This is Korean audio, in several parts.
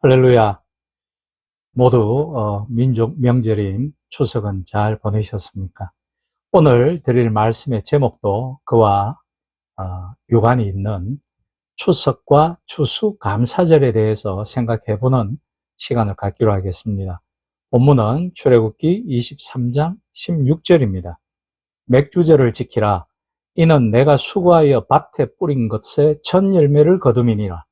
할렐루야. 모두 민족 명절인 추석은 잘 보내셨습니까? 오늘 드릴 말씀의 제목도 그와 유관이 있는 추석과 추수감사절에 대해서 생각해보는 시간을 갖기로 하겠습니다. 본문은 출애굽기 23장 16절입니다. 맥주절을 지키라. 이는 내가 수고하여 밭에 뿌린 것의 첫 열매를 거둠이니라.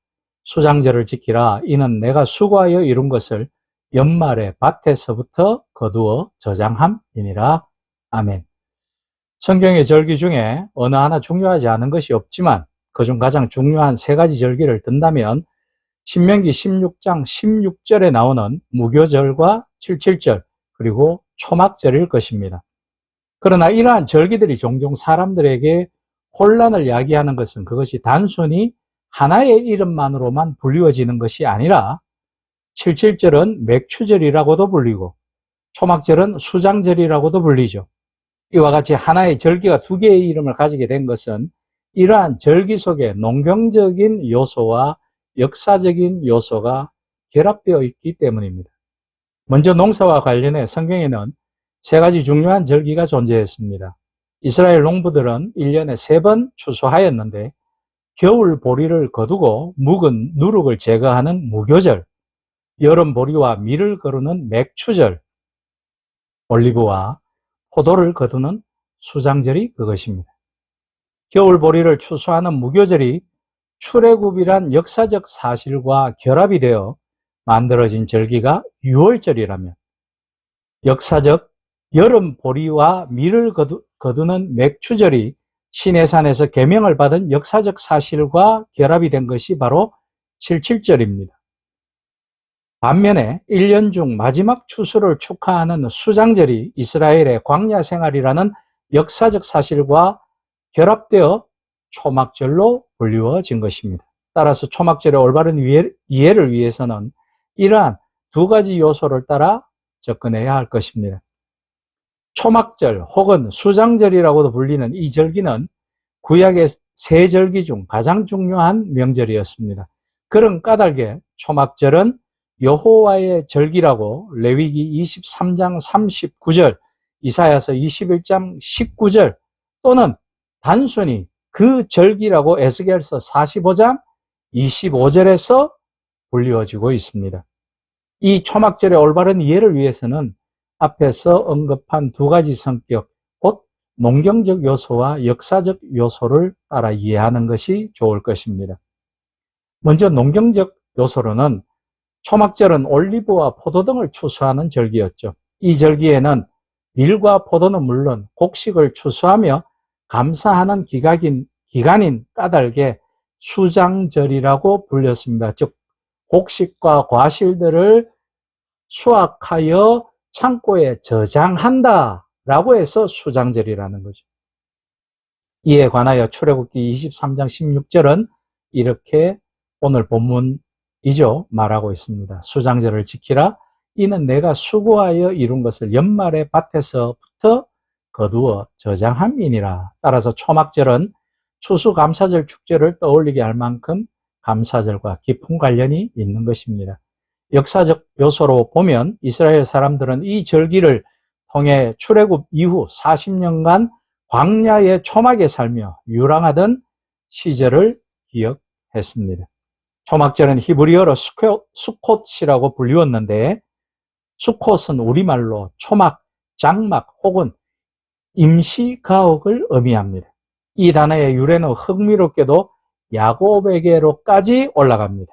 수장절을 지키라. 이는 내가 수고하여 이룬 것을 연말에 밭에서부터 거두어 저장함이니라. 아멘. 성경의 절기 중에 어느 하나 중요하지 않은 것이 없지만 그중 가장 중요한 세 가지 절기를 든다면 신명기 16장 16절에 나오는 무교절과 칠칠절 그리고 초막절일 것입니다. 그러나 이러한 절기들이 종종 사람들에게 혼란을 야기하는 것은 그것이 단순히 하나의 이름만으로만 불리워지는 것이 아니라 칠칠절은 맥추절이라고도 불리고 초막절은 수장절이라고도 불리죠. 이와 같이 하나의 절기가 두 개의 이름을 가지게 된 것은 이러한 절기 속에 농경적인 요소와 역사적인 요소가 결합되어 있기 때문입니다. 먼저 농사와 관련해 성경에는 세 가지 중요한 절기가 존재했습니다. 이스라엘 농부들은 1년에 3번 추수하였는데 겨울 보리를 거두고 묵은 누룩을 제거하는 무교절, 여름 보리와 밀을 거두는 맥추절, 올리브와 포도를 거두는 수장절이 그것입니다. 겨울 보리를 추수하는 무교절이 출애굽이란 역사적 사실과 결합이 되어 만들어진 절기가 유월절이라면 역사적 여름 보리와 밀을 거두는 맥추절이 시내산에서 계명을 받은 역사적 사실과 결합이 된 것이 바로 칠칠절입니다. 반면에 1년 중 마지막 추수를 축하하는 수장절이 이스라엘의 광야 생활이라는 역사적 사실과 결합되어 초막절로 불리워진 것입니다. 따라서 초막절의 올바른 이해를 위해서는 이러한 두 가지 요소를 따라 접근해야 할 것입니다. 초막절 혹은 수장절이라고도 불리는 이 절기는 구약의 세 절기 중 가장 중요한 명절이었습니다. 그런 까닭에 초막절은 여호와의 절기라고 레위기 23장 39절, 이사야서 21장 19절 또는 단순히 그 절기라고 에스겔서 45장 25절에서 불리워지고 있습니다. 이 초막절의 올바른 이해를 위해서는 앞에서 언급한 두 가지 성격, 곧 농경적 요소와 역사적 요소를 따라 이해하는 것이 좋을 것입니다. 먼저 농경적 요소로는 초막절은 올리브와 포도 등을 추수하는 절기였죠. 이 절기에는 밀과 포도는 물론 곡식을 추수하며 감사하는 기간인 까닭에 수장절이라고 불렸습니다. 즉 곡식과 과실들을 수확하여 창고에 저장한다라고 해서 수장절이라는 거죠. 이에 관하여 출애굽기 23장 16절은 이렇게 오늘 본문이죠. 말하고 있습니다. 수장절을 지키라. 이는 내가 수고하여 이룬 것을 연말에 밭에서부터 거두어 저장함이니라. 따라서 초막절은 추수감사절 축제를 떠올리게 할 만큼 감사절과 깊은 관련이 있는 것입니다. 역사적 요소로 보면 이스라엘 사람들은 이 절기를 통해 출애굽 이후 40년간 광야의 초막에 살며 유랑하던 시절을 기억했습니다. 초막절은 히브리어로 수콧이라고 불리웠는데 수콧은 우리말로 초막, 장막 혹은 임시가옥을 의미합니다. 이 단어의 유래는 흥미롭게도 야곱에게로까지 올라갑니다.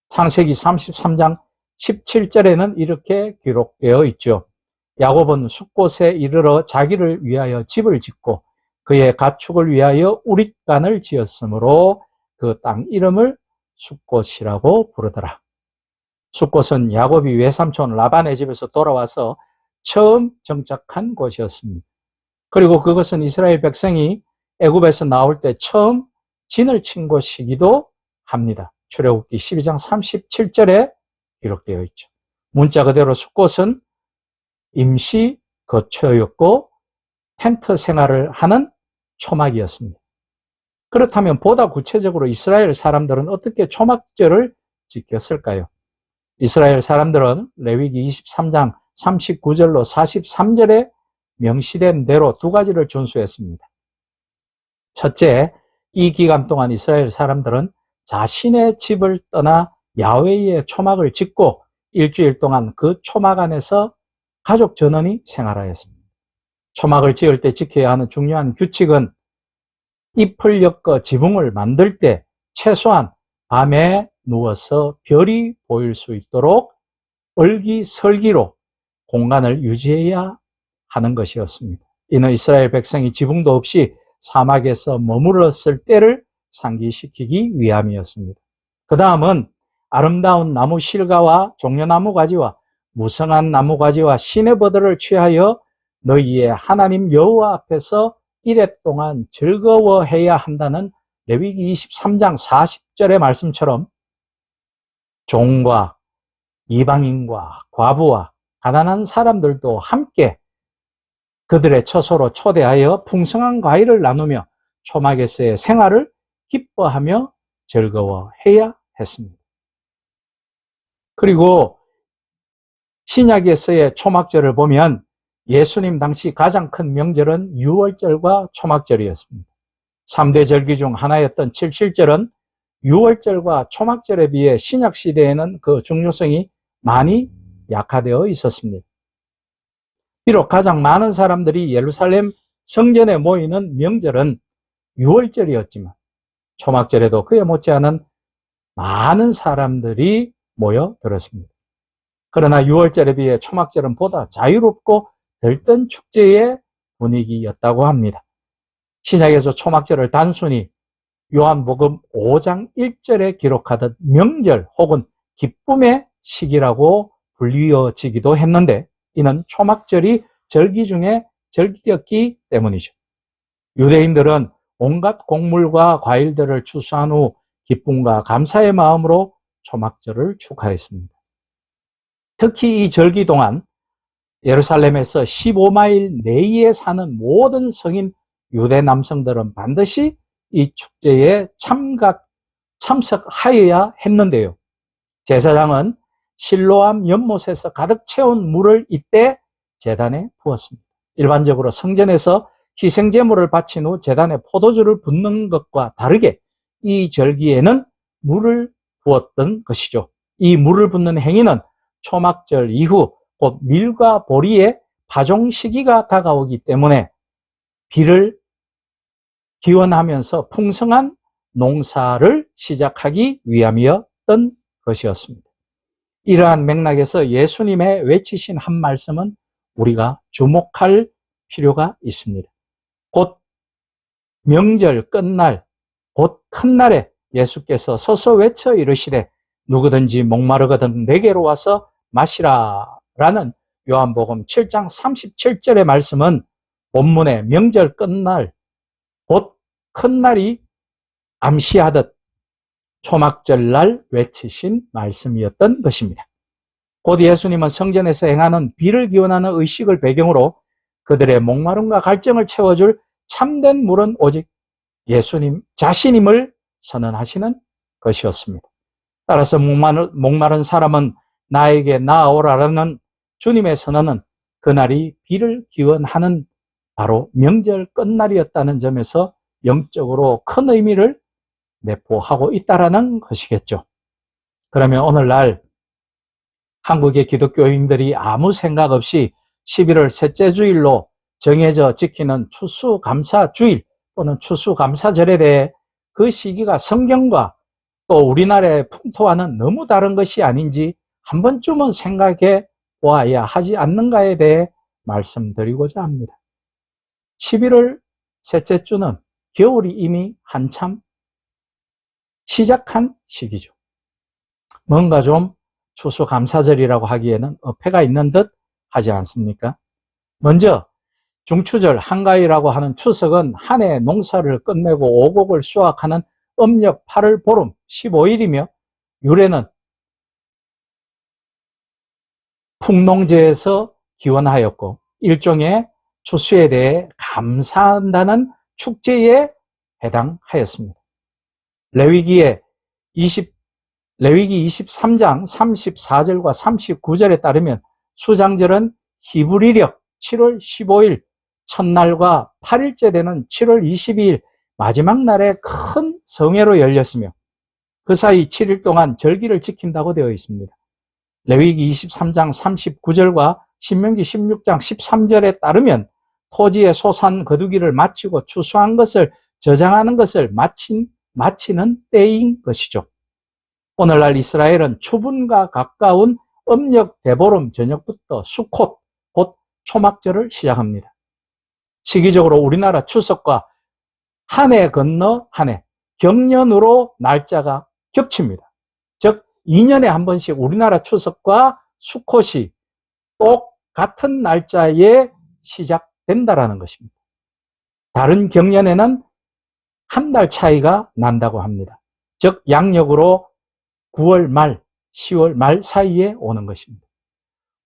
창세기 33장 17절에는 이렇게 기록되어 있죠. 야곱은 숫곳에 이르러 자기를 위하여 집을 짓고 그의 가축을 위하여 우릿간을 지었으므로 그 땅 이름을 숫곳이라고 부르더라. 숫곳은 야곱이 외삼촌 라반의 집에서 돌아와서 처음 정착한 곳이었습니다. 그리고 그것은 이스라엘 백성이 애굽에서 나올 때 처음 진을 친 곳이기도 합니다. 출애굽기 12장 37절에 기록되어 있죠. 문자 그대로 숫곳은 임시 거처였고 텐트 생활을 하는 초막이었습니다. 그렇다면 보다 구체적으로 이스라엘 사람들은 어떻게 초막절을 지켰을까요? 이스라엘 사람들은 레위기 23장 39절로 43절에 명시된 대로 두 가지를 준수했습니다. 첫째, 이 기간 동안 이스라엘 사람들은 자신의 집을 떠나 야훼의 초막을 짓고 일주일 동안 그 초막 안에서 가족 전원이 생활하였습니다. 초막을 지을 때 지켜야 하는 중요한 규칙은 잎을 엮어 지붕을 만들 때 최소한 밤에 누워서 별이 보일 수 있도록 얼기설기로 공간을 유지해야 하는 것이었습니다. 이는 이스라엘 백성이 지붕도 없이 사막에서 머물렀을 때를 상기시키기 위함이었습니다. 그 다음은 아름다운 나무 실과와 종려나무 가지와 무성한 나무 가지와 시내버들을 취하여 너희의 하나님 여호와 앞에서 이레 동안 즐거워해야 한다는 레위기 23장 40절의 말씀처럼 종과 이방인과 과부와 가난한 사람들도 함께 그들의 처소로 초대하여 풍성한 과일을 나누며 초막에서의 생활을 기뻐하며 즐거워해야 했습니다. 그리고 신약에서의 초막절을 보면 예수님 당시 가장 큰 명절은 유월절과 초막절이었습니다. 3대 절기 중 하나였던 칠칠절은 유월절과 초막절에 비해 신약시대에는 그 중요성이 많이 약화되어 있었습니다. 비록 가장 많은 사람들이 예루살렘 성전에 모이는 명절은 유월절이었지만 초막절에도 그에 못지않은 많은 사람들이 모여들었습니다. 그러나 유월절에 비해 초막절은 보다 자유롭고 들뜬 축제의 분위기였다고 합니다. 신약에서 초막절을 단순히 요한복음 5장 1절에 기록하듯 명절 혹은 기쁨의 시기라고 불리워지기도 했는데 이는 초막절이 절기 중에 절기였기 때문이죠. 유대인들은 온갖 곡물과 과일들을 추수한 후 기쁨과 감사의 마음으로 초막절을 축하했습니다. 특히 이 절기 동안 예루살렘에서 15마일 내에 사는 모든 성인 유대 남성들은 반드시 이 축제에 참석하여야 했는데요. 제사장은 실로암 연못에서 가득 채운 물을 이때 제단에 부었습니다. 일반적으로 성전에서 희생제물을 바친 후 제단에 포도주를 붓는 것과 다르게 이 절기에는 물을 부었던 것이죠. 이 물을 붓는 행위는 초막절 이후 곧 밀과 보리의 파종 시기가 다가오기 때문에 비를 기원하면서 풍성한 농사를 시작하기 위함이었던 것이었습니다. 이러한 맥락에서 예수님의 외치신 한 말씀은 우리가 주목할 필요가 있습니다. 곧 명절 끝날, 곧 큰 날에 예수께서 서서 외쳐 이르시되 누구든지 목마르거든 내게로 와서 마시라 라는 요한복음 7장 37절의 말씀은 본문의 명절 끝날, 곧 큰 날이 암시하듯 초막절날 외치신 말씀이었던 것입니다. 곧 예수님은 성전에서 행하는 비를 기원하는 의식을 배경으로 그들의 목마름과 갈증을 채워줄 참된 물은 오직 예수님 자신임을 선언하시는 것이었습니다. 따라서 목마른 사람은 나에게 나아오라라는 주님의 선언은 그날이 비를 기원하는 바로 명절 끝날이었다는 점에서 영적으로 큰 의미를 내포하고 있다는 것이겠죠. 그러면 오늘날 한국의 기독교인들이 아무 생각 없이 11월 셋째 주일로 정해져 지키는 추수감사주일 또는 추수감사절에 대해 그 시기가 성경과 또 우리나라의 풍토와는 너무 다른 것이 아닌지 한 번쯤은 생각해 보아야 하지 않는가에 대해 말씀드리고자 합니다. 11월 셋째 주는 겨울이 이미 한참 시작한 시기죠. 뭔가 좀 추수감사절이라고 하기에는 어폐가 있는 듯 하지 않습니까? 먼저 중추절 한가위라고 하는 추석은 한 해 농사를 끝내고 오곡을 수확하는 음력 8월 보름 15일이며 유래는 풍농제에서 기원하였고 일종의 추수에 대해 감사한다는 축제에 해당하였습니다. 레위기의 레위기 23장 34절과 39절에 따르면 수장절은 히브리력 7월 15일 첫날과 8일째 되는 7월 22일 마지막 날에 큰 성회로 열렸으며 그 사이 7일 동안 절기를 지킨다고 되어 있습니다. 레위기 23장 39절과 신명기 16장 13절에 따르면 토지의 소산 거두기를 마치고 추수한 것을 저장하는 것을 마치는 때인 것이죠. 오늘날 이스라엘은 추분과 가까운 음력 대보름 저녁부터 수콧, 곧 초막절을 시작합니다. 시기적으로 우리나라 추석과 한 해 건너 한 해, 경년으로 날짜가 겹칩니다. 즉 2년에 한 번씩 우리나라 추석과 수콧이 똑같은 날짜에 시작된다라는 것입니다. 다른 경년에는 한 달 차이가 난다고 합니다. 즉 양력으로 9월 말, 10월 말 사이에 오는 것입니다.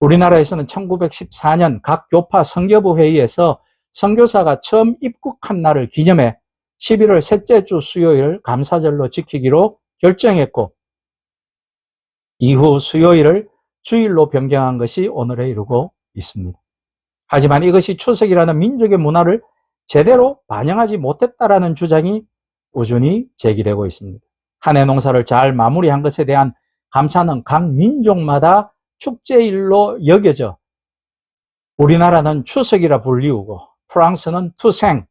우리나라에서는 1914년 각 교파 선교부 회의에서 선교사가 처음 입국한 날을 기념해 11월 셋째 주 수요일 감사절로 지키기로 결정했고 이후 수요일을 주일로 변경한 것이 오늘에 이르고 있습니다. 하지만 이것이 추석이라는 민족의 문화를 제대로 반영하지 못했다라는 주장이 꾸준히 제기되고 있습니다. 한 해 농사를 잘 마무리한 것에 대한 감사는 각 민족마다 축제일로 여겨져 우리나라는 추석이라 불리우고 프랑스는 투생,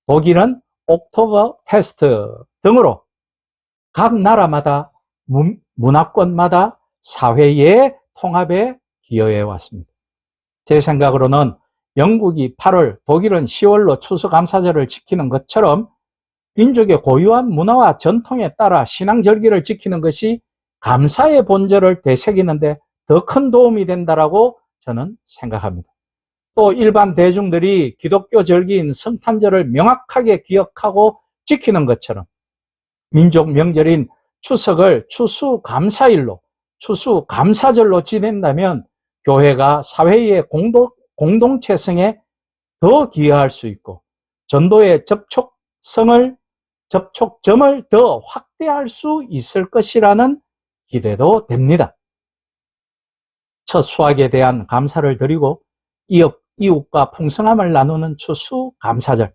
독일은 옥토버 페스트 등으로 각 나라마다 문화권마다 사회의 통합에 기여해 왔습니다. 제 생각으로는 영국이 8월, 독일은 10월로 추수감사절을 지키는 것처럼 민족의 고유한 문화와 전통에 따라 신앙절기를 지키는 것이 감사의 본절을 되새기는데 더 큰 도움이 된다라고 저는 생각합니다. 또 일반 대중들이 기독교 절기인 성탄절을 명확하게 기억하고 지키는 것처럼 민족 명절인 추석을 추수감사일로, 추수감사절로 지낸다면 교회가 사회의 공동체성에 더 기여할 수 있고 전도의 접촉점을 더 확대할 수 있을 것이라는 기대도 됩니다. 첫 수확에 대한 감사를 드리고 이웃과 풍성함을 나누는 추수감사절,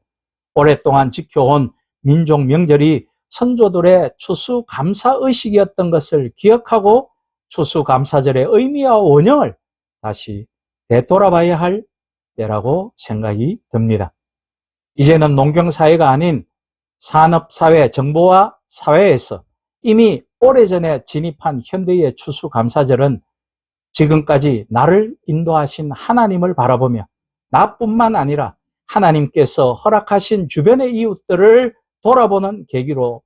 오랫동안 지켜온 민족 명절이 선조들의 추수감사의식이었던 것을 기억하고 추수감사절의 의미와 원형을 다시 되돌아봐야 할 때라고 생각이 듭니다. 이제는 농경사회가 아닌 산업사회, 정보화 사회에서 이미 오래전에 진입한 현대의 추수감사절은 지금까지 나를 인도하신 하나님을 바라보며 나뿐만 아니라 하나님께서 허락하신 주변의 이웃들을 돌아보는 계기로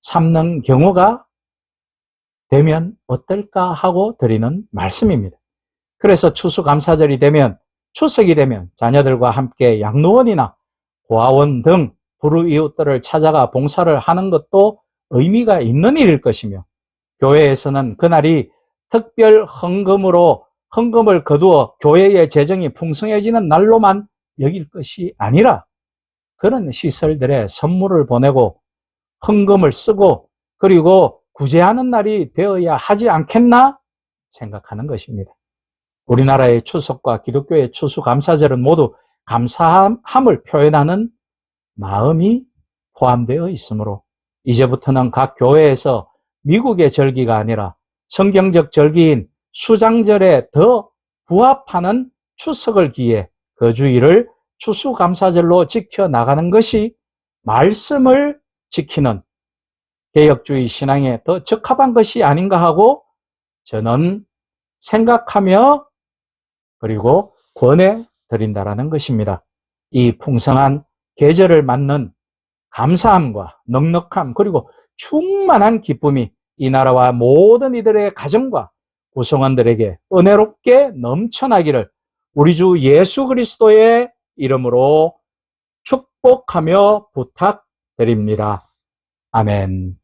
삼는 경우가 되면 어떨까 하고 드리는 말씀입니다. 그래서 추수감사절이 되면, 추석이 되면 자녀들과 함께 양로원이나 고아원 등 불우이웃들을 찾아가 봉사를 하는 것도 의미가 있는 일일 것이며 교회에서는 그날이 특별 헌금을 거두어 교회의 재정이 풍성해지는 날로만 여길 것이 아니라 그런 시설들에 선물을 보내고 헌금을 쓰고 그리고 구제하는 날이 되어야 하지 않겠나 생각하는 것입니다. 우리나라의 추석과 기독교의 추수감사절은 모두 감사함을 표현하는 마음이 포함되어 있으므로 이제부터는 각 교회에서 미국의 절기가 아니라 성경적 절기인 수장절에 더 부합하는 추석을 기해 그 주일을 추수감사절로 지켜나가는 것이 말씀을 지키는 개혁주의 신앙에 더 적합한 것이 아닌가 하고 저는 생각하며 그리고 권해 드린다라는 것입니다. 이 풍성한 계절을 맞는 감사함과 넉넉함 그리고 충만한 기쁨이 이 나라와 모든 이들의 가정과 구성원들에게 은혜롭게 넘쳐나기를 우리 주 예수 그리스도의 이름으로 축복하며 부탁드립니다. 아멘.